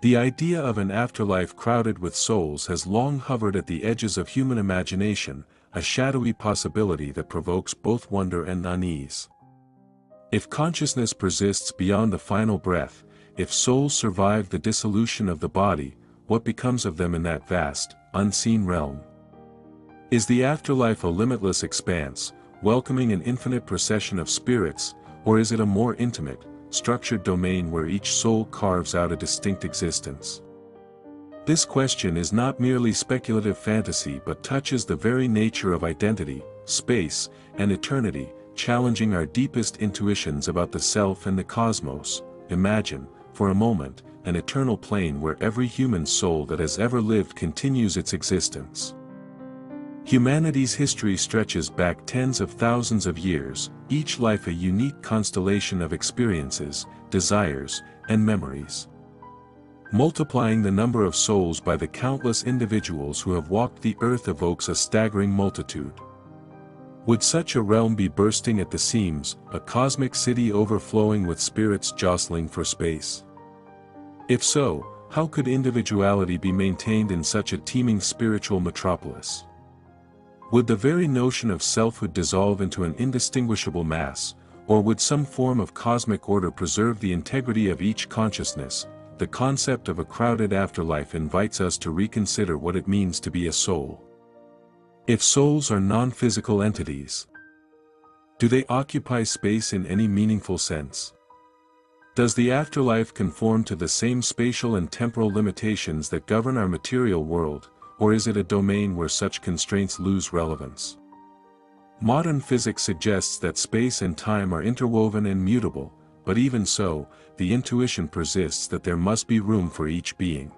The idea of an afterlife crowded with souls has long hovered at the edges of human imagination, a shadowy possibility that provokes both wonder and unease. If consciousness persists beyond the final breath, if souls survive the dissolution of the body, what becomes of them in that vast, unseen realm? Is the afterlife a limitless expanse, welcoming an infinite procession of spirits, or is it a more intimate, structured domain where each soul carves out a distinct existence? This question is not merely speculative fantasy but touches the very nature of identity, space, and eternity, challenging our deepest intuitions about the self and the cosmos. Imagine, for a moment, an eternal plane where every human soul that has ever lived continues its existence. Humanity's history stretches back tens of thousands of years, each life a unique constellation of experiences, desires, and memories. Multiplying the number of souls by the countless individuals who have walked the earth evokes a staggering multitude. Would such a realm be bursting at the seams, a cosmic city overflowing with spirits jostling for space? If so, how could individuality be maintained in such a teeming spiritual metropolis? Would the very notion of selfhood dissolve into an indistinguishable mass, or would some form of cosmic order preserve the integrity of each consciousness? The concept of a crowded afterlife invites us to reconsider what it means to be a soul. If souls are non-physical entities, do they occupy space in any meaningful sense? Does the afterlife conform to the same spatial and temporal limitations that govern our material world, or is it a domain where such constraints lose relevance? Modern physics suggests that space and time are interwoven and mutable, but even so, the intuition persists that there must be room for each being.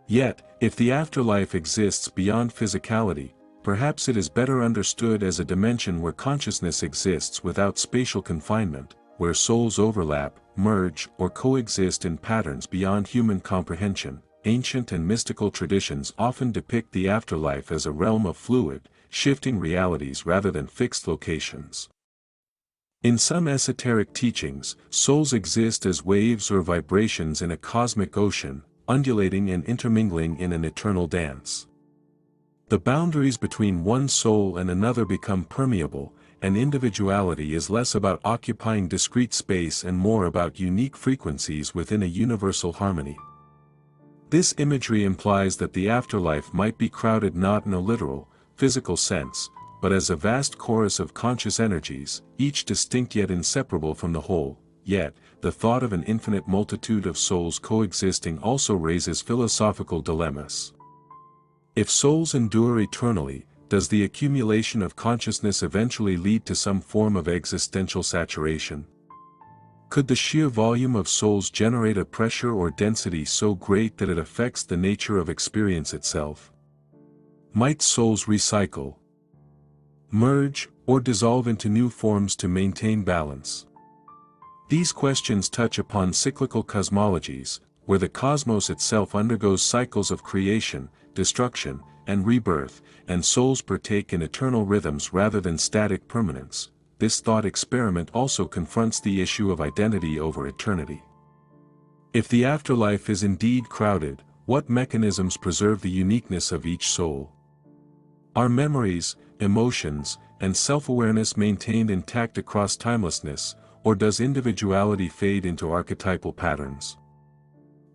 Yet, if the afterlife exists beyond physicality, perhaps it is better understood as a dimension where consciousness exists without spatial confinement, where souls overlap, merge, or coexist in patterns beyond human comprehension. Ancient and mystical traditions often depict the afterlife as a realm of fluid, shifting realities rather than fixed locations. In some esoteric teachings, souls exist as waves or vibrations in a cosmic ocean, undulating and intermingling in an eternal dance. The boundaries between one soul and another become permeable, and individuality is less about occupying discrete space and more about unique frequencies within a universal harmony. This imagery implies that the afterlife might be crowded not in a literal, physical sense, but as a vast chorus of conscious energies, each distinct yet inseparable from the whole. Yet, the thought of an infinite multitude of souls coexisting also raises philosophical dilemmas. If souls endure eternally, does the accumulation of consciousness eventually lead to some form of existential saturation? Could the sheer volume of souls generate a pressure or density so great that it affects the nature of experience itself? Might souls recycle, merge, or dissolve into new forms to maintain balance? These questions touch upon cyclical cosmologies, where the cosmos itself undergoes cycles of creation, destruction, and rebirth, and souls partake in eternal rhythms rather than static permanence. This thought experiment also confronts the issue of identity over eternity. If the afterlife is indeed crowded, what mechanisms preserve the uniqueness of each soul? Are memories, emotions, and self-awareness maintained intact across timelessness, or does individuality fade into archetypal patterns?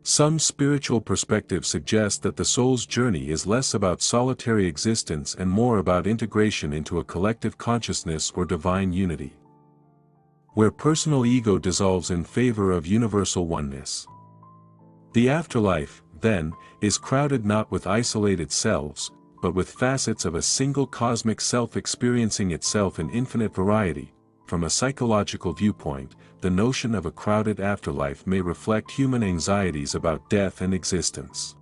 Some spiritual perspectives suggest that the soul's journey is less about solitary existence and more about integration into a collective consciousness or divine unity, where personal ego dissolves in favor of universal oneness. The afterlife, then, is crowded not with isolated selves, but with facets of a single cosmic self experiencing itself in infinite variety. From a psychological viewpoint, the notion of a crowded afterlife may reflect human anxieties about death and existence.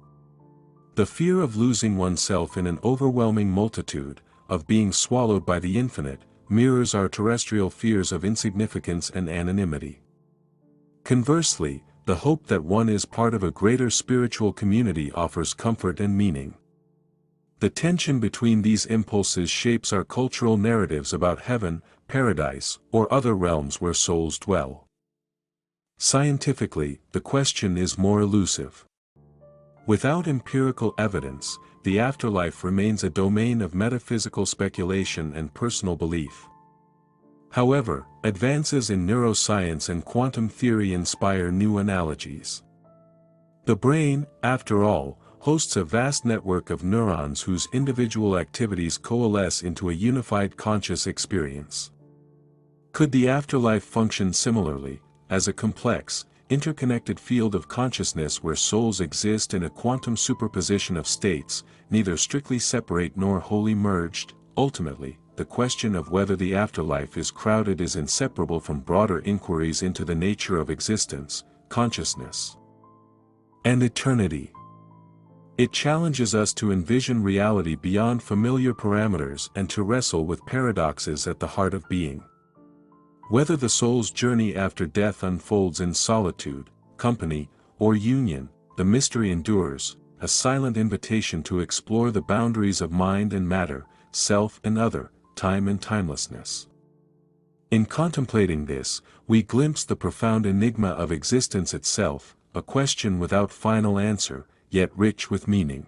The fear of losing oneself in an overwhelming multitude, of being swallowed by the infinite, mirrors our terrestrial fears of insignificance and anonymity. Conversely, the hope that one is part of a greater spiritual community offers comfort and meaning. The tension between these impulses shapes our cultural narratives about heaven, paradise, or other realms where souls dwell. Scientifically, the question is more elusive. Without empirical evidence, the afterlife remains a domain of metaphysical speculation and personal belief. However, advances in neuroscience and quantum theory inspire new analogies. The brain, after all, hosts a vast network of neurons whose individual activities coalesce into a unified conscious experience. Could the afterlife function similarly, as a complex, interconnected field of consciousness where souls exist in a quantum superposition of states, neither strictly separate nor wholly merged? Ultimately, the question of whether the afterlife is crowded is inseparable from broader inquiries into the nature of existence, consciousness, and eternity. It challenges us to envision reality beyond familiar parameters and to wrestle with paradoxes at the heart of being. Whether the soul's journey after death unfolds in solitude, company, or union, the mystery endures, a silent invitation to explore the boundaries of mind and matter, self and other, time and timelessness. In contemplating this, we glimpse the profound enigma of existence itself, a question without final answer, yet rich with meaning.